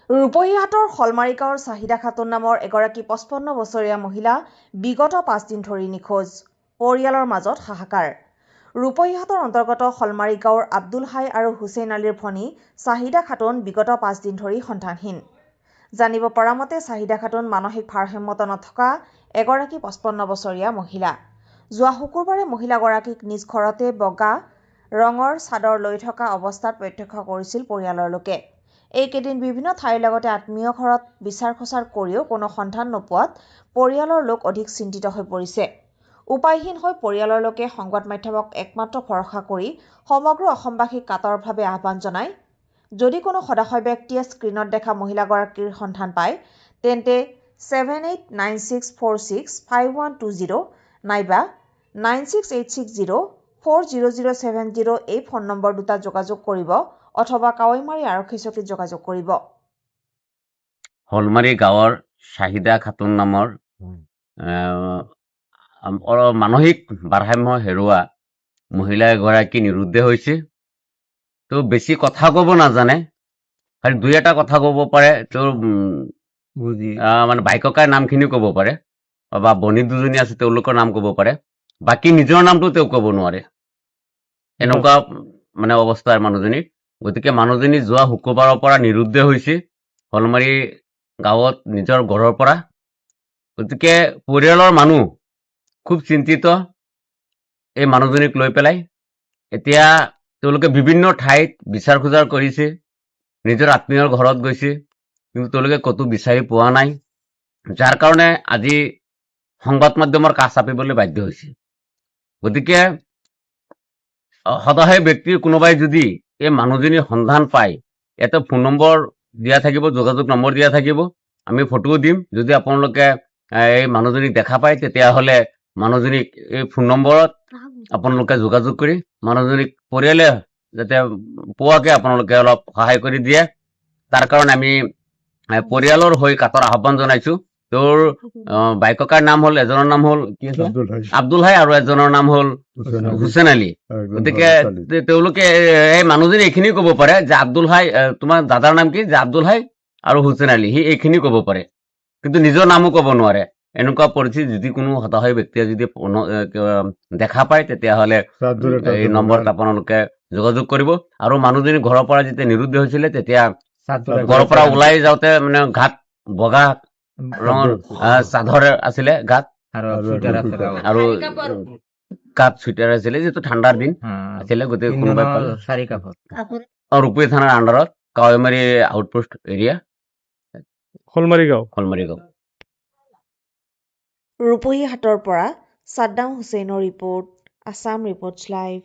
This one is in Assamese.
ৰূপহীহাটৰ হলমাৰী গাঁৱৰ চাহিদা খাতুন নামৰ এগৰাকী 55 বছৰীয়া মহিলা বিগত 5 দিন ধৰি নিখোজ। পৰিয়ালৰ মাজত হাহাকাৰ। ৰূপহীহাটৰ অন্তৰ্গত হলমাৰী গাঁৱৰ আব্দুল হাই আৰু হুছেইন আলীৰ ভনী চাহিদা খাতুন বিগত 5 দিন ধৰি সন্ধানহীন। জানিব পৰা মতে চাহিদা খাতুন মানসিক ভাৰসাম্যতা নথকা এগৰাকী 55 বছৰীয়া মহিলা। যোৱা শুকুৰবাৰে মহিলাগৰাকীক নিজ ঘৰতে বগা ৰঙৰ চাদৰ লৈ থকা অৱস্থাত প্ৰত্যক্ষ কৰিছিল পৰিয়ালৰ লোকে। এইকেইদিন বিভিন্ন ঠাইৰ লগতে আত্মীয় ঘৰত বিচাৰ খোচাৰ কৰিও কোনো সন্ধান নোপোৱাত পৰিয়ালৰ লোক অধিক চিন্তিত হৈ পৰিছে। উপায়হীন হৈ পৰিয়ালৰ লোকে সংবাদ মাধ্যমক একমাত্ৰ ভৰসা কৰি সমগ্ৰ অসমবাসীক কাতৰভাৱে আহ্বান জনায়, যদি কোনো সদাশয় ব্যক্তিয়ে স্ক্ৰীণত দেখা মহিলাগৰাকীৰ সন্ধান পায় তেন্তে 7896465120 নাইবা 9686040070 এই ফোন নম্বৰ দুটা যোগাযোগ কৰিব অথবা কাৱৈমাৰী আৰক্ষী চকীত যোগাযোগ কৰিব। হলমাৰী গাঁৱৰ চাহিদা খাতুন নামৰ মানসিক ভাৰসাম্য হেৰুৱা মহিলা এগৰাকী নিৰুদ্দেশ হৈছে। তো বেছি কথা ক'ব নাজানে, খালি দুই এটা কথা ক'ব পাৰে। তোৰ মানে বাইককাৰ নামখিনি ক'ব পাৰে বা বনি দুজনী আছে তেওঁলোকৰ নাম ক'ব পাৰে, বাকী নিজৰ নামটো তেওঁ ক'ব নোৱাৰে। এনেকুৱা মানে অৱস্থাৰ মানুহজনী। গতিকে মানুহজনী যোৱা শুক্ৰবাৰৰ পৰা নিৰুদ্দেশ হৈছে হলমাৰী গাঁৱত নিজৰ ঘৰৰ পৰা। গতিকে পৰিয়ালৰ মানুহ খুব চিন্তিত এই মানুহজনীক লৈ পেলাই। এতিয়া তেওঁলোকে বিভিন্ন ঠাইত বিচাৰ খোজাৰ কৰিছে, নিজৰ আত্মীয়ৰ ঘৰত গৈছে, কিন্তু তেওঁলোকে ক'তো বিচাৰি পোৱা নাই, যাৰ কাৰণে আজি সংবাদ মাধ্যমৰ কাষ চাপিবলৈ বাধ্য হৈছে। গতিকে সদায় ব্যক্তিৰ কোনোবাই যদি এই মানুহজনীৰ সন্ধান পায়, ইয়াতে ফোন নম্বৰ দিয়া থাকিব, যোগাযোগ নম্বৰ দিয়া থাকিব, আমি ফটোও দিম। যদি আপোনালোকে এই মানুহজনীক দেখা পায় তেতিয়াহ'লে মানুহজনীক এই ফোন নম্বৰত আপোনালোকে যোগাযোগ কৰি মানুহজনীক পৰিয়ালে যাতে পোৱাকে আপোনালোকে অলপ সহায় কৰি দিয়ে, তাৰ কাৰণে আমি পৰিয়ালৰ হৈ কাতৰ আহ্বান জনাইছো। তোৰ বাইককাৰ নাম হ'ল, এজনৰ নাম হ'ল কি আছে আব্দুল হাই আৰু এজনৰ নাম হ'ল হুছেইন আলী। গতিকে তেওঁলোকে এই মানুহজনী এইখিনি ক'ব পাৰে যে আব্দুল হাই, তোমাৰ দাদাৰ নাম কি, যে আব্দুল হাই আৰু হুছেইন আলী, সি এইখিনি ক'ব পাৰে, কিন্তু নিজৰ নামো ক'ব নোৱাৰে। এনেকুৱা পৰিস্থিতি যদি কোনো হতাশায়ী ব্যক্তিয়ে যদি দেখা পায় তেতিয়াহ'লে এই নম্বৰত আপোনালোকে যোগাযোগ কৰিব। আৰু মানুহজনী ঘৰৰ পৰা যেতিয়া নিৰুদ্দেশ হৈছিলে তেতিয়া ঘৰৰ পৰা ওলাই যাওঁতে মানে গাত বগা ৰঙৰ চাদৰ আছিলে গাত, আৰু গাত চুইটাৰ আছিলে, যিহেতু ঠাণ্ডাৰ দিন আছিলে। গতিকে কোনোবাই ৰূপহী থানাৰ আণ্ডাৰত কাৱৈমাৰী আউটপোষ্ট এৰিয়া, হলমাৰী গাঁও। ৰূপহীহাটৰ পৰা ছাদ্দাম হুছেইনৰ ৰিপৰ্ট, আছাম ৰিপৰ্টছ লাইভ।